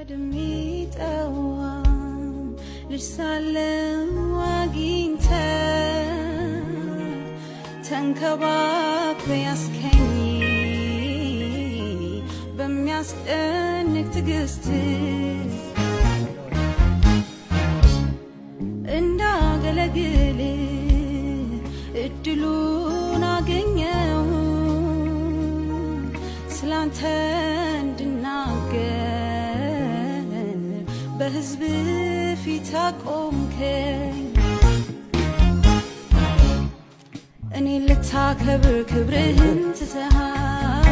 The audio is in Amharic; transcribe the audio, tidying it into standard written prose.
አድሚጠዋ ልጅ ሳለው አግኝተ ተንከባክበ ያስከኝ በሚያስደንቅ ትዕግስት እንዳገለግል እድሉን አገኘው ስላንተ እንድናገር በሕዝብ ፊት አቆምከኝ እኔ ልታከብር ክብርህን ትተሃል